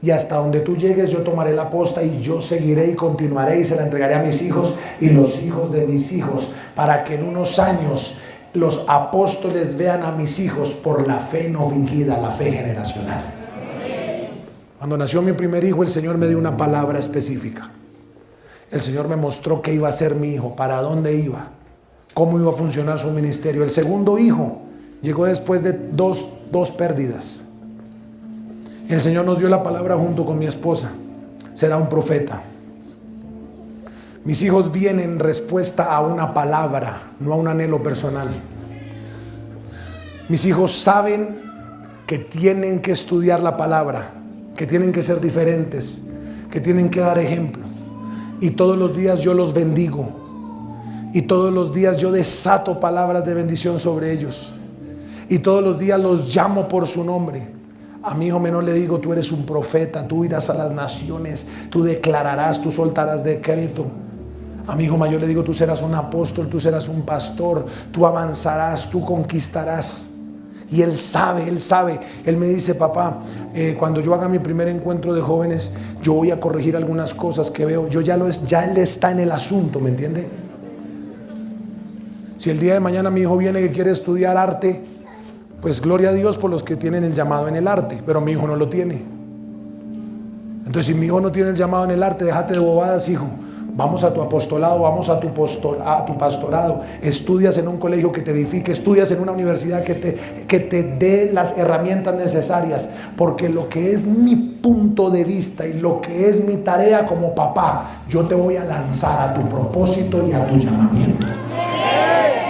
[SPEAKER 1] Y hasta donde tú llegues, yo tomaré la posta y yo seguiré y continuaré y se la entregaré a mis hijos y los hijos de mis hijos, para que en unos años los apóstoles vean a mis hijos por la fe no fingida, la fe generacional. Cuando nació mi primer hijo, el Señor me dio una palabra específica. El Señor me mostró qué iba a ser mi hijo, para dónde iba, cómo iba a funcionar su ministerio. El segundo hijo llegó después de dos pérdidas. El Señor nos dio la palabra junto con mi esposa. Será un profeta. Mis hijos vienen en respuesta a una palabra, no a un anhelo personal. Mis hijos saben que tienen que estudiar la palabra, que tienen que ser diferentes, que tienen que dar ejemplo. Y todos los días yo los bendigo. Y todos los días yo desato palabras de bendición sobre ellos. Y todos los días los llamo por su nombre. A mi hijo menor le digo, tú eres un profeta, tú irás a las naciones, tú declararás, tú soltarás decreto. A mi hijo mayor le digo, tú serás un apóstol, tú serás un pastor, tú avanzarás, tú conquistarás. Y él sabe, él me dice, papá, cuando yo haga mi primer encuentro de jóvenes, yo voy a corregir algunas cosas que veo. Ya él está en el asunto, ¿me entiende? Si el día de mañana mi hijo viene que quiere estudiar arte, pues gloria a Dios por los que tienen el llamado en el arte, pero mi hijo no lo tiene. Entonces, si mi hijo no tiene el llamado en el arte, déjate de bobadas, hijo. Vamos a tu apostolado, vamos a tu pastorado. Estudias en un colegio que te edifique, estudias en una universidad que te dé las herramientas necesarias. Porque lo que es mi punto de vista y lo que es mi tarea como papá, yo te voy a lanzar a tu propósito y a tu llamamiento.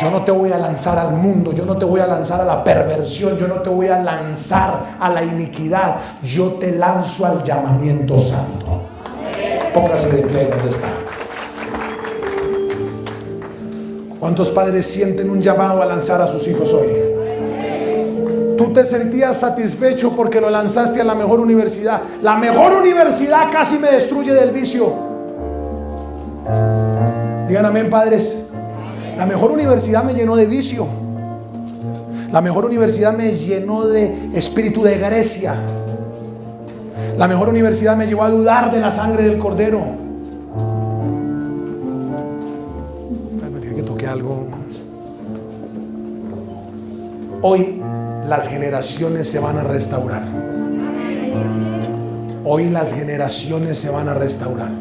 [SPEAKER 1] Yo no te voy a lanzar al mundo, yo no te voy a lanzar a la perversión, yo no te voy a lanzar a la iniquidad, yo te lanzo al llamamiento santo. Póngase de pie donde está. ¿Cuántos padres sienten un llamado a lanzar a sus hijos hoy? Tú te sentías satisfecho porque lo lanzaste a la mejor universidad. La mejor universidad casi me destruye del vicio. Digan amén, padres. La mejor universidad me llenó de vicio. La mejor universidad me llenó de espíritu de Grecia. La mejor universidad me llevó a dudar de la sangre del Cordero. Me tiene que toque algo. Hoy las generaciones se van a restaurar. Hoy las generaciones se van a restaurar.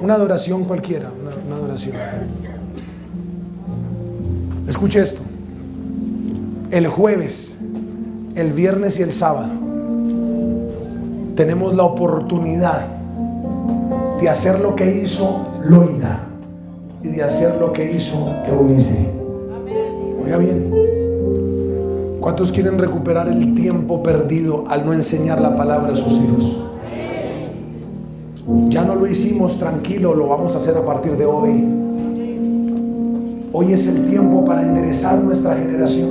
[SPEAKER 1] Una adoración cualquiera, una adoración. Escuche esto. El jueves, el viernes y el sábado tenemos la oportunidad de hacer lo que hizo Loida y de hacer lo que hizo Eunice. Oiga bien, ¿cuántos quieren recuperar el tiempo perdido al no enseñar la palabra a sus hijos? Ya no lo hicimos, tranquilo, lo vamos a hacer a partir de hoy. Hoy es el tiempo para enderezar nuestra generación.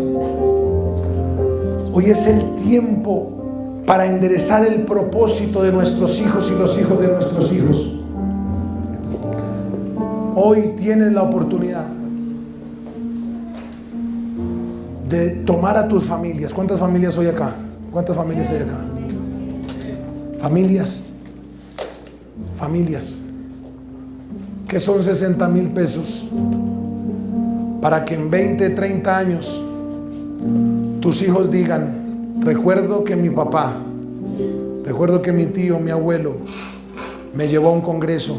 [SPEAKER 1] Hoy es el tiempo para enderezar el propósito de nuestros hijos y los hijos de nuestros hijos. Hoy tienes la oportunidad de tomar a tus familias. ¿Cuántas familias hay acá? ¿Cuántas familias hay acá? Familias. ¿Qué son 60,000 pesos? Para que en 20, 30 años tus hijos digan: recuerdo que mi papá, recuerdo que mi tío, mi abuelo me llevó a un congreso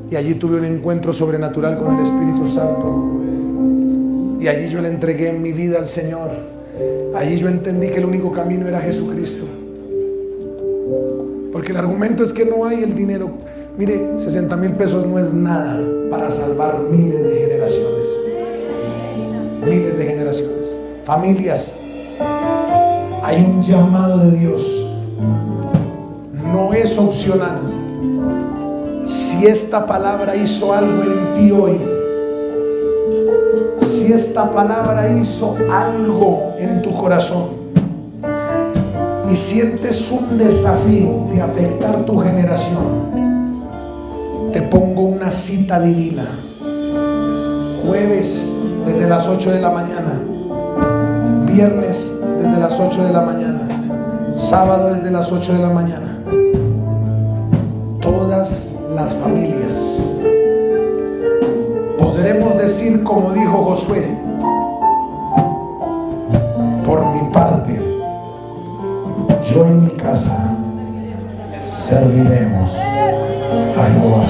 [SPEAKER 1] y allí tuve un encuentro sobrenatural con el Espíritu Santo y allí yo le entregué mi vida al Señor. Allí yo entendí que el único camino era Jesucristo. Porque el argumento es que no hay el dinero. Mire, 60,000 pesos no es nada para salvar miles de generaciones. Miles de generaciones. Familias, hay un llamado de Dios. No es opcional. Si esta palabra hizo algo en ti hoy, si esta palabra hizo algo en tu corazón y sientes un desafío de afectar tu generación, te pongo una cita divina. Jueves desde las 8 de la mañana, viernes desde las 8 de la mañana, sábado desde las 8 de la mañana. Todas las familias podremos decir, como dijo Josué: por mi parte, yo en mi casa serviremos a Jehová.